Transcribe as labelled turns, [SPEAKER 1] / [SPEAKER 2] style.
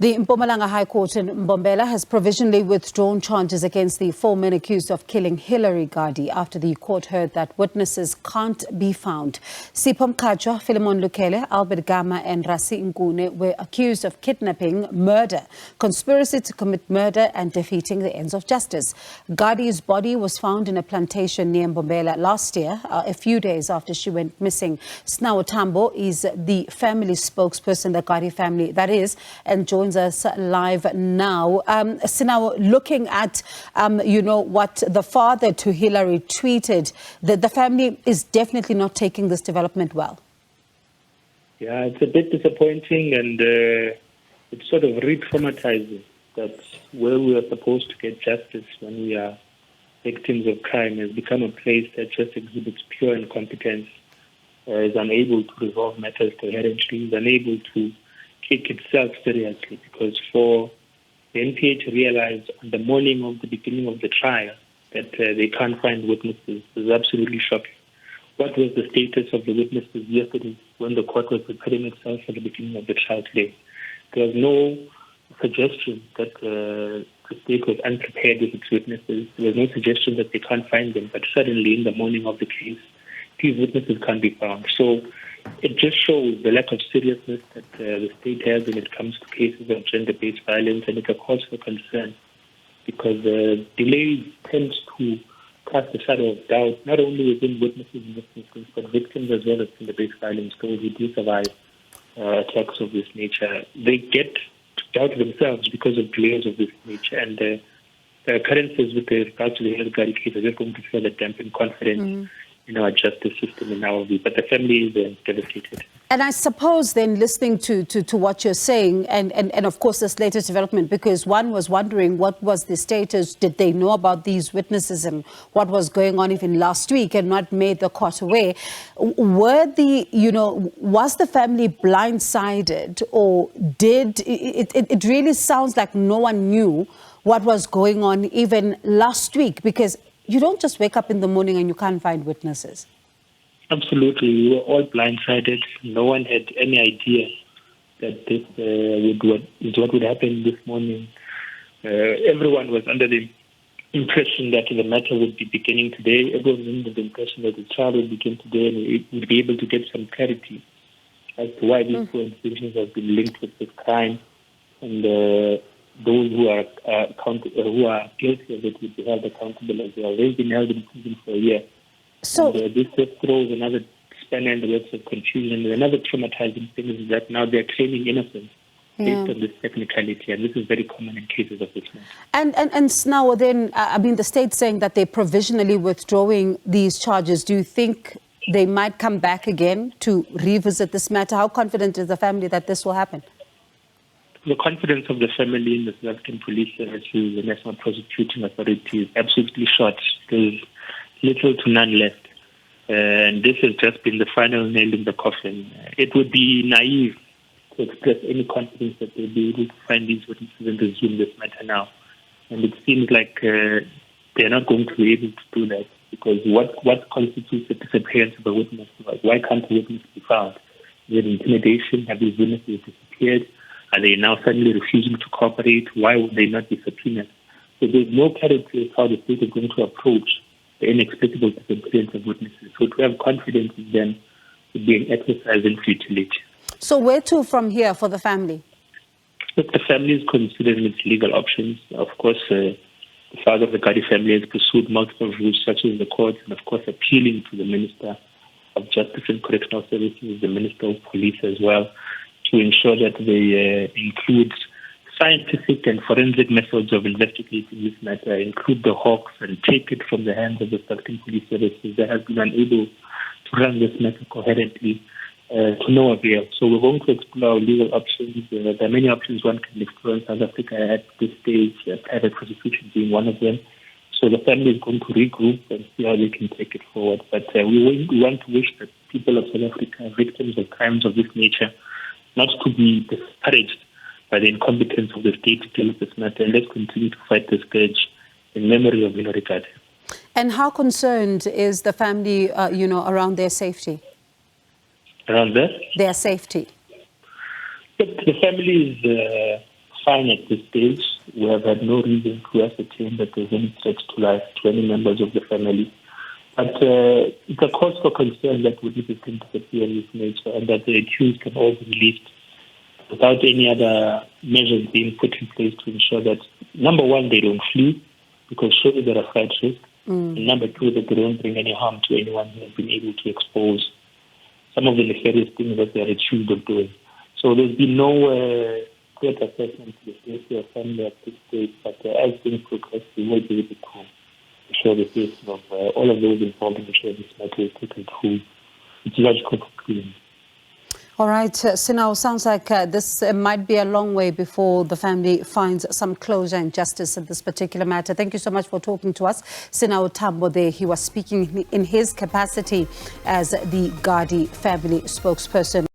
[SPEAKER 1] The Mpumalanga High Court in Mbombela has provisionally withdrawn charges against the 4 men accused of killing Hillary Gardee after the court heard that witnesses can't be found. Sipho Mkhatshwa, Philemon Lukhele, Gama and Rassie Nkune were accused of kidnapping, murder, conspiracy to commit murder and defeating the ends of justice. Gardee's body was found in a plantation near Mbombela last year, a few days after she went missing. Sinawo Tambo is the family spokesperson, the Gardee family, that is, and joins us live now. Sinawo, looking at, what the father to Hillary tweeted, the family is definitely not taking this development well.
[SPEAKER 2] Yeah, it's a bit disappointing and it's sort of re-traumatizing that where we are supposed to get justice when we are victims of crime has become a place that just exhibits pure incompetence, is unable to resolve matters coherently, is unable to take itself seriously, because for the NPA to realize on the morning of the beginning of the trial that they can't find witnesses is absolutely shocking. What was the status of the witnesses yesterday when the court was preparing itself for the beginning of the trial today? There was no suggestion that the state was unprepared with its witnesses. There was no suggestion that they can't find them, but suddenly in the morning of the case, these witnesses can't be found. So it just shows the lack of seriousness that the state has when it comes to cases of gender-based violence, and it's a cause for concern because delays tends to cast a shadow of doubt, not only within witnesses in this instance, but victims as well as gender-based violence, those who do survive attacks of this nature. They get to doubt themselves because of delays of this nature, and the occurrences with regards to the Hillary Gardee case are just going to further dampen confidence in our justice system in our view. But the family is devastated.
[SPEAKER 1] And I suppose then, listening to what you're saying, and of course this latest development, because one was wondering what was the status, did they know about these witnesses and what was going on even last week and not made the court aware? Was the family blindsided, or did it really sounds like no one knew what was going on even last week? Because you don't just wake up in the morning and you can't find witnesses.
[SPEAKER 2] Absolutely. We were all blindsided. No one had any idea that this is what would happen this morning. Everyone was under the impression that the matter would be beginning today. Everyone was under the impression that the trial would begin today, and we would be able to get some clarity as to why these two institutions have been linked with this crime, and those who are guilty of it will be held accountable as well. They've been held in prison for a year. So this just throws another spanner in the works of confusion. And another traumatizing thing is that now they're claiming innocence based on this technicality, and this is very common in cases of this matter.
[SPEAKER 1] And now then, the state's saying that they're provisionally withdrawing these charges. Do you think they might come back again to revisit this matter? How confident is the family that this will happen?
[SPEAKER 2] The confidence of the family in the South African Police Service, the National Prosecuting Authority, is absolutely short. There's little to none left. And this has just been the final nail in the coffin. It would be naive to express any confidence that they'll be able to find these witnesses and resume this matter now. And it seems like they're not going to be able to do that, because what constitutes the disappearance of a witness? Why can't a witness be found? Is it intimidation? Have these witnesses disappeared? Are they now suddenly refusing to cooperate? Why would they not be subpoenaed? So there's no clarity of how the state is going to approach the inexplicable disappearance of witnesses. So to have confidence in them would be an exercise in futility.
[SPEAKER 1] So where to from here for the family?
[SPEAKER 2] Look, the family is considering its legal options. Of course, the father of the Gardee family has pursued multiple routes, such as the courts, and of course appealing to the Minister of Justice and Correctional Services, the Minister of Police as well, to ensure that they include scientific and forensic methods of investigating this matter, include the hawks, and take it from the hands of the South African Police Services that have been unable to run this matter coherently to no avail. So we're going to explore our legal options. There are many options one can explore in South Africa at this stage, private prosecution being one of them. So the family is going to regroup and see how they can take it forward. But we want to wish that people of South Africa, victims of crimes of this nature, not to be discouraged by the incompetence of the state to deal with this matter. And let's continue to fight this scourge in memory of Hillary Gardee.
[SPEAKER 1] And how concerned is the family, around their safety?
[SPEAKER 2] Around that?
[SPEAKER 1] Their safety.
[SPEAKER 2] The family is fine at this stage. We have had no reason to ascertain that there's any threat to life to any members of the family. But it's a cause for concern that witnesses can disappear in this nature and that the accused can all be released without any other measures being put in place to ensure that, number one, they don't flee, because surely they're a flight risk. And number two, that they don't bring any harm to anyone who has been able to expose some of the nefarious things that they're accused of doing. So there's been no threat assessment to the safety of family at this stage, but as things progress, we will be able to ensure the safety of all of those involved in ensuring this matter is taken through its logical conclusion.
[SPEAKER 1] All right, Sinawo, sounds like this might be a long way before the family finds some closure and justice in this particular matter. Thank you so much for talking to us. Sinawo Tambo there, he was speaking in his capacity as the Gardee Family Spokesperson.